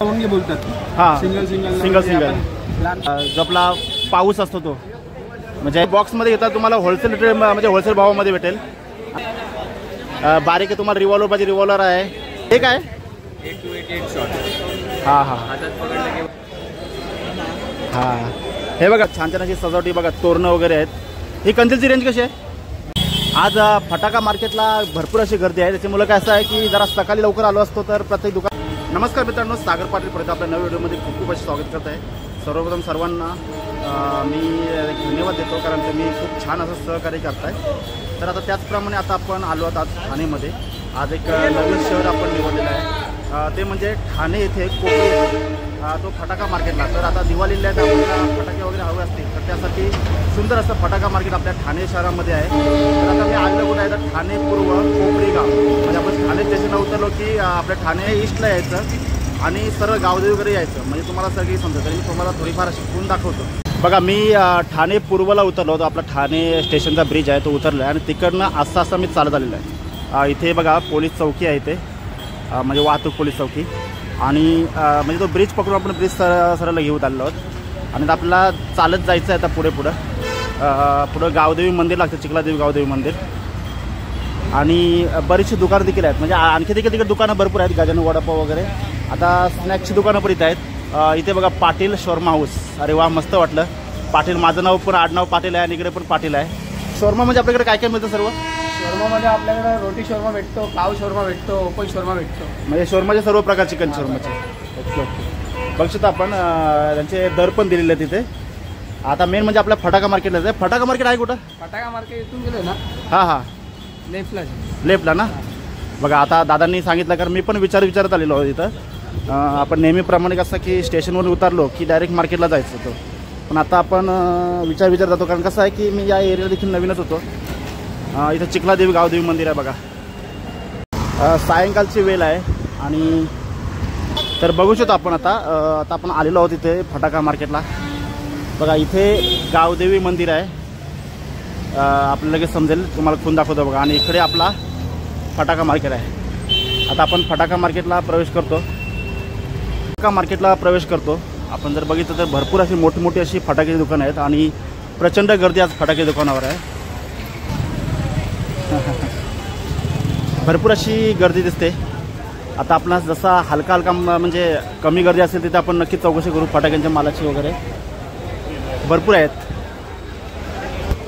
लवंगी बोलतात. हां, single single single single जो आपला पाऊस असतो तो म्हणजे बॉक्समध्ये घेतात तुम्हाला होलसेल रेट म्हणजे होलसेल भावामध्ये भेटेल. बारीक आहे तुम्हाला रिव्हॉल्वर पाहिजे रिव्हॉल्वर आहे. हे काय 828 शॉट. हां हां हातात पकडलं की हां. हे बघा छान छान अशी सजावटी बघा तोरणं वगैरे आहेत. ही कंदीलची रेंज कशी आहे? आज फटाका मार्केटला भरपूर अशी गर्दी आहे. त्याच्यामुळे काय असं आहे की जरा सकाळी लवकर आलो असतो तर प्रत्येक दुकान. नमस्कार मित्रांनो, सागर पाटील परत आपल्या नव्या व्हिडिओमध्ये खूप खूप असे स्वागत करत आहे. सर्वप्रथम सर्वांना मी धन्यवाद देतो कारण तुम्ही खूप छान असं सहकार्य करताय. तर आता त्याचप्रमाणे आता आपण आलो आहोत आज ठाणेमध्ये. आज एक नवीन शहर आपण निवडलेलं आहे ते म्हणजे ठाणे येथे कोपरी तो फटाका मार्केटला. तर आता दिवाळीला आपल्याला फटाके वगैरे हवे असतील तर त्यासाठी सुंदर असं फटाका मार्केट आपल्या ठाणे शहरामध्ये आहे. तर आता मी आलेलो कुठं आहे तर ठाणे पूर्व कोपरी गाव म्हणजे आपण ठाणे स्टेशनला उतरलो की आपल्या ठाणे ईस्टला यायचं आणि सरळ गावदेवी वगैरे यायचं म्हणजे तुम्हाला सगळी समजतं. तरी मी तुम्हाला थोडीफार अशी फिरून दाखवतो. बघा मी ठाणे पूर्वला उतरलो होतो. आपला ठाणे स्टेशनचा ब्रिज आहे तो उतरला आहे आणि तिकडनं असं मी चालत आलेलं आहे. इथे बघा पोलीस चौकी आहे इथे म्हणजे वाहतूक पोलीस चौकी आणि म्हणजे तो ब्रिज पकडून आपण ब्रिज सरळ घेऊन आलेलो आहोत. आणि आपल्याला चालत जायचं आहे आता पुढं गावदेवी मंदिर लागतं, चिखलादेवी गावदेवी मंदिर. आणि बरीचशी दुकानं देखील आहेत म्हणजे आणखी देखील तिकडे दुकानं भरपूर आहेत. गजानन वडापाव वगैरे. आता स्नॅक्सची दुकानं पण इथे आहेत. इथे बघा पाटील शॉर्मा हाऊस. अरे वा मस्त वाटलं. पाटील माझं नाव पण आडनाव पाटील आहे आणि इकडे पण पाटील आहे. शॉर्मा म्हणजे आपल्याकडे काय काय मिळतं सर्व? शोरमामध्ये आपल्याकडे रोटी शोरमा भेटतो, पाव शोरमा भेटतो, ओपन शोरमा भेटतो. म्हणजे शोरमाचे सर्व प्रकार चिकन शोरमाचे. Okay okay. बघू शकता आपण त्यांचे दर पण दिलेले आहेत तिथे. आता मेन म्हणजे आपल्या फटाका मार्केटला जायचं. फटाका मार्केट आहे कुठं? फटाका मार्केट इथून गेलो ना. हां हां लेफ्टला ना. बघा आता दादांनी सांगितलं कारण मी पण विचारत आलेलो आहोत इथं. आपण नेहमीप्रमाणे कसं की स्टेशनवरून उतरलो की डायरेक्ट मार्केटला जायचं होतं. पण आता आपण विचार जातो कारण कसं आहे की मी या एरियाला देखील नवीनच होतो. इथं चिखलादेवी गावदेवी मंदिर आहे बघा. सायंकाळची वेळ आहे आणि तर बघू शकतो आपण आता आपण आलेलो आहोत इथे फटाका मार्केटला. बघा इथे गावदेवी मंदिर आहे. आपल्याला लगेच समजेल तुम्हाला खून दाखवतो बघा. आणि इकडे आपला फटाका मार्केट आहे. आता आपण फटाका मार्केटला प्रवेश करतो. फटाका मार्केटला प्रवेश करतो. आपण जर बघितलं तर भरपूर अशी मोठी अशी फटाक्याची दुकानं आहेत आणि प्रचंड गर्दी आज फटाके दुकानावर आहे. भरपूर अशी गर्दी दिसते. आता आपणास जसा हलका म्हणजे कमी गर्दी असेल तिथे आपण नक्की चौकशी करू फटाक्यांच्या मालाची वगैरे. भरपूर आहेत.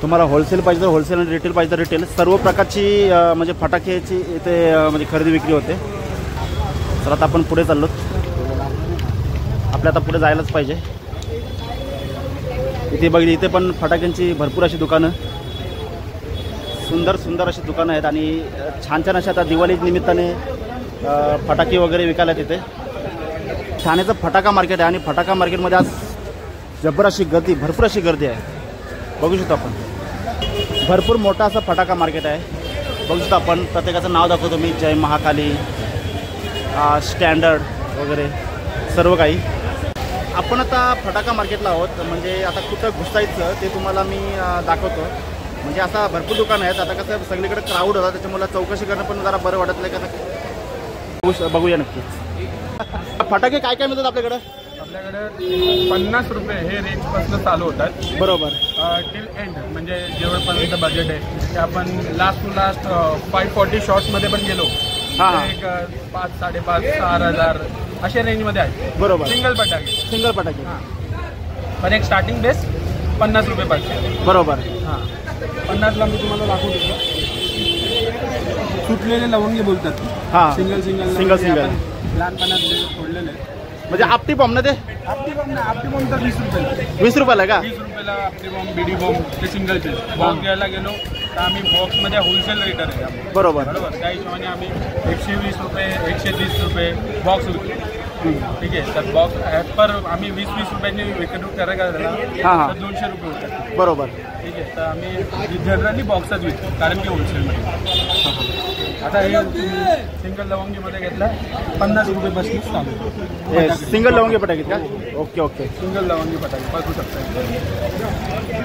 तुम्हाला होलसेल पाहिजे तर होलसेल आणि रिटेल पाहिजे तर रिटेल सर्व प्रकारची म्हणजे फटाक्याची इथे म्हणजे खरेदी विक्री होते. तर आता आपण पुढे चाललो. आपल्या आता पुढे जायलाच पाहिजे. इथे बघितली इथे पण फटाक्यांची भरपूर अशी दुकानं सुंदर अशी दुकानं आहेत आणि छान अशा आता दिवाळी निमित्ताने फटाके वगैरे विकायला तिथे. ठाण्याचं फटाका मार्केट आहे आणि फटाका मार्केटमध्ये आज जबर अशी गर्दी भरपूर अशी गर्दी आहे. बघू शकतो आपण भरपूर मोठा असं फटाका मार्केट आहे. बघू शकतो आपण प्रत्येकाचं नाव दाखवतो मी. जय महाकाली स्टँडर्ड वगैरे सर्व काही. आपण आता फटाका मार्केटला आहोत म्हणजे आता कुठं घुसायचं ते तुम्हाला मी दाखवतो. म्हणजे आता भरपूर दुकानं आहेत. आता कसं सगळीकडे क्राऊड होता त्याच्यामुळे चौकशी करणं पण जरा बरं वाटत नाही का. बघूया नक्कीच. फटाके काय काय मिळतात आपल्याकडं? आपल्याकडे 50 रुपये हे रेंजपासून चालू होतात. बरोबर. टिल एंड म्हणजे जेवढपर्यंत बजेट आहे ते आपण लास्ट 540 शॉर्ट्समध्ये पण गेलो. हां एक 5, 5.5, 6,000 अशा रेंजमध्ये आहे. बरोबर. सिंगल पटाके. हां. पण एक स्टार्टिंग बेस 50 रुपयेपासून. बरोबर. हां 50ला मी तुम्हाला दाखवू देतो. सुटलेले लवंगी बोलतात. हां सिंगल लहानपणात फोडलेले म्हणजे आपटी बॉम्ब ना ते. आपटी बॉम्ब तर 20 रुपयाला. 20 रुपयाला का? 20 रुपयाला आपटी बॉम्ब, बीडी बॉम्ब ते सिंगल पीस. बॉक्स घ्यायला गेलो तर आम्ही बॉक्समध्ये होलसेल रेटर आहे. बरोबर. त्या हिशोबाने आम्ही 120 रुपये 130 रुपये बॉक्स विकतो. ठीक आहे. तर बॉक्स ॲप पर आम्ही 20-20 रुपयांनी विकत करायला गेला तर 200 रुपये होतात. बरोबर. ठीक आहे. तर आम्ही जनरली बॉक्सच विकतो कारण की होलसेलमध्ये. आता हे सिंगल लवंगीमध्ये घेतला 50 रुपयेपासून चालू. सिंगल लवंगी फटाके का? ओके. सिंगल लवंगी फटाके बघू शकता.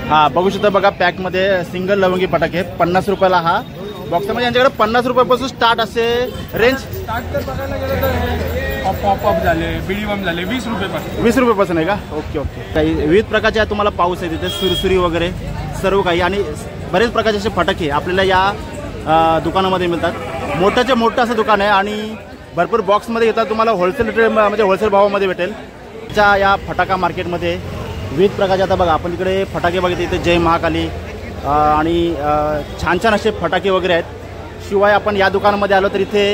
हां बघू शकता बघा पॅकमध्ये सिंगल लवंगी फटाके 50 रुपयाला हा बॉक्स. म्हणजे यांच्याकडे 50 रुपयापासून स्टार्ट असे रेंज. स्टार्ट तर बघायला गेलं तर पॉपअप झाले, बिडी बम झाले 20 रुपयेपासून. 20 रुपयेपासून आहे का? Okay okay. काही विविध प्रकारच्या तुम्हाला पाऊस आहे तिथे, सुरसुरी वगैरे सर्व काही आणि बरेच प्रकारचे असे फटाके आपल्याला या दुकानामध्ये मिळतात. मोठ्याचे मोठं असं दुकान आहे आणि भरपूर बॉक्समध्ये घेतात. तुम्हाला होलसेल रेट म्हणजे होलसेल भावामध्ये भेटेल. या फटाका मार्केटमध्ये विविध प्रकारचे आता बघा आपण तिकडे फटाके बघितले, इथे जय महाकाली आणि छान छान असे फटाके वगैरे आहेत. शिवाय आपण या दुकानामध्ये आलो तर इथे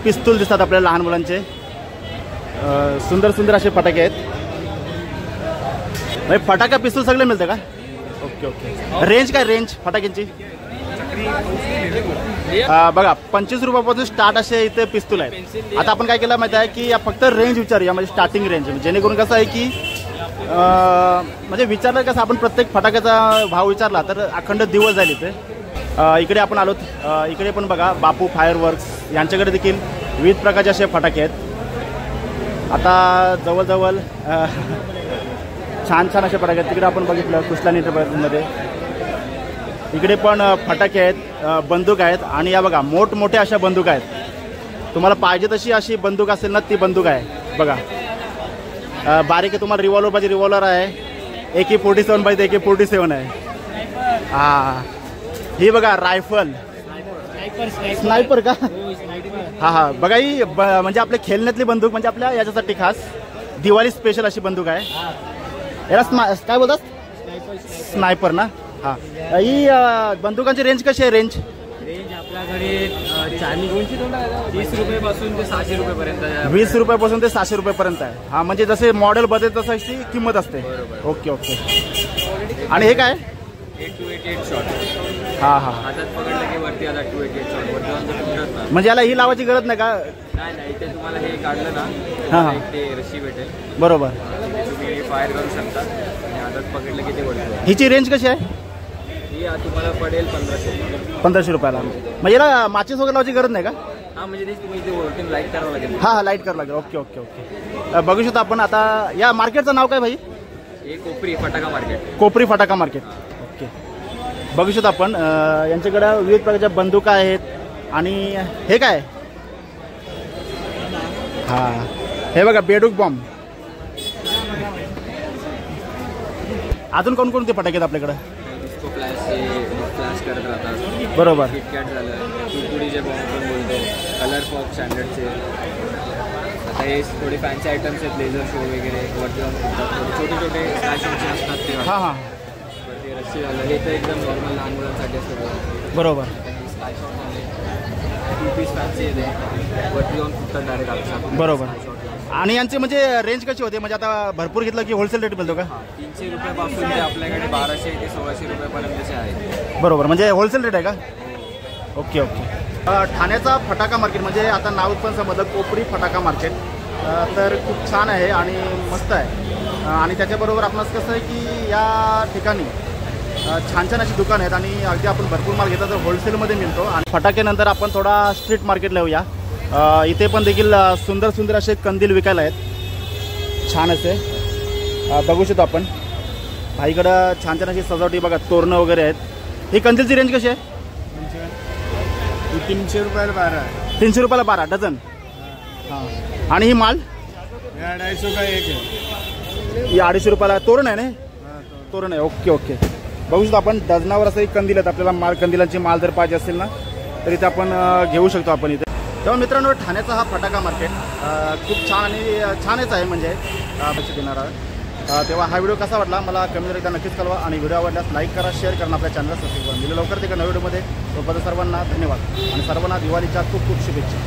पिस्तूल दिसतात आपल्याला लहान मुलांचे. सुंदर सुंदर असे फटाके आहेत. म्हणजे फटाका पिस्तूल सगळे मिळतं का? Okay okay. रेंज काय रेंज फटाक्यांची? बघा 25 रुपयापासून स्टार्ट असे इथे पिस्तूल आहेत. आता आपण काय केलं माहिती आहे की फक्त रेंज विचारूया, म्हणजे स्टार्टिंग रेंज, जेणेकरून कसं आहे की म्हणजे विचारलं कसं आपण प्रत्येक फटाक्याचा भाव विचारला तर अखंड दिवस जाईल इथे. इकडे आपण आलोत, इकडे पण बघा बापू फायरवर्क्स यांच्याकडे देखील विविध प्रकारचे असे फटाके आहेत. आता जवळजवळ छान छान असे फटाके आहेत. तिकडे आपण बघितलं कुशलानी इंटरप्राइजमध्ये इकडे पण फटाके आहेत, बंदूक आहेत आणि या बघा मोठमोठ्या अशा बंदूक आहेत. तुम्हाला पाहिजे तशी अशी बंदूक असेल ना ती बंदूक आहे बघा. बारीक आहे, तुम्हाला रिव्हॉल्वर पाहिजे रिव्हॉल्वर आहे. AK-47 पाहिजे AK-47 आहे. हां ही बघा रायफल, स्नायपर का? हां हां बघा ही म्हणजे आपल्या खेळण्यातली बंदूक, म्हणजे आपल्या याच्यासाठी खास दिवाळी स्पेशल अशी बंदूक आहे. याला काय बोलतात? स्नायपर ना? हां ही बंदुकांची रेंज कशी आहे? रेंज आपल्याकडे 20 रुपयापासून ते 600 रुपयेपर्यंत. 20 रुपयापासून ते 600 रुपयेपर्यंत आहे. हां म्हणजे जसे मॉडेल बदलत तसं अशी किंमत असते. Okay okay. आणि हे काय? 288 शॉट. हां हां हातात पकडलं की वरती आता 288 शॉट वरती. म्हणजे याला ही लावायची गरज नाही का? नाही इथे तुम्हाला हे काढलं ना हां हां ते रशी भेटेल. बरोबर. तुम्ही फायर करू शकता आणि हातात पकडलं की ते वरती. हिची रेंज कशी आहे? ही तुम्हाला पडेल 1500 रुपयाला. म्हणजे याला माचीस वगैरे लावायची गरज नाही का? हां म्हणजे तुम्ही इथे वरती लाईट करावं लागेल. हां लाईट करावं लागेल. Okay okay okay. बघू शकतो आपण. आता या मार्केटचं नाव काय भाई? हे कोपरी फटाका मार्केट. कोपरी फटाका मार्केट. ओके. बघू शकतो आपण यांच्याकडे विविध प्रकारच्या बंदुका आहेत. आणि हे काय? हां हे बघा बेडूक बॉम्ब. अजून कोणकोणते फटाके आहेत आपल्याकडे? डिस्को फ्लॅश करत राहतात. बरोबर. किटकॅट झालं, कुरकुरीचे बॉम्ब पण बोलतो, कलर पॉप स्टँडर्डचे. आता हे थोडे फॅन्सी आयटम्स आहेत, लेझर शो वगैरे वरती जाऊन फुटतात. छोटे छोटे स्लॅश असतात ते. हां हां वरती रस्सी झालं, हे तर एकदम नॉर्मल लहान मुलांसाठी असतं. बरोबर. स्लॅश शॉटमध्ये 2 पीस फॅन्सी येते, वरती जाऊन फुटतात डायरेक्ट आपल्या. बरोबर. आणि यांचे म्हणजे रेंज कशी होते? म्हणजे आता भरपूर घेतलं की होलसेल रेट मिळतो का? 300 रुपयापासून ते आपल्याकडे 1200 ते 1600 रुपयापर्यंतचे आहेत. बरोबर. म्हणजे होलसेल रेट आहे का? Okay okay. ठाण्याचा फटाका मार्केट म्हणजे आता नाव पण समजलं कोपरी फटाका मार्केट. तर खूप छान आहे आणि मस्त आहे. आणि त्याच्याबरोबर आपणास कसं आहे की या ठिकाणी छान छान अशी दुकान आहेत आणि अगदी आपण भरपूर माल घेतात तर होलसेलमध्ये मिळतो. आणि फटाक्यानंतर आपण थोडा स्ट्रीट मार्केटला येऊया. इथे पण देखील सुंदर सुंदर असे कंदील विकायला आहेत, छान असे बघू शकतो आपण. इकडं छान छान अशी सजावटी बघा, तोरणं वगैरे आहेत. ही कंदीलची रेंज कशी आहे? 300 रुपयाला 12 आहे. 300 रुपयाला 12 डझन. हां आणि ही माल 250 का एक आहे. ही 250 रुपयाला तोरण आहे ना? तोरण आहे. Okay okay. बघू शकतो आपण डझनावर असं एक कंदील आहेत. आपल्याला माल कंदिलांची माल जर पाहिजे असेल ना तर इथे आपण घेऊ शकतो आपण इथे. तेव्हा मित्रांनो ठाण्याचा हा फटाका मार्केट खूप छान आणि छानच आहे म्हणजे देणारा. तेव्हा हा व्हिडिओ कसा वाटला मला कमेंट एकदा नक्कीच कळवा आणि व्हिडिओ आवडल्यास लाईक करा, शेअर करा, आपल्या चॅनलला सबस्क्राईब करा. लवकर ते नव्या व्हिडिओमध्ये. तोपर्यंत सर्वांना धन्यवाद आणि सर्वांना दिवाळीच्या खूप खूप शुभेच्छा.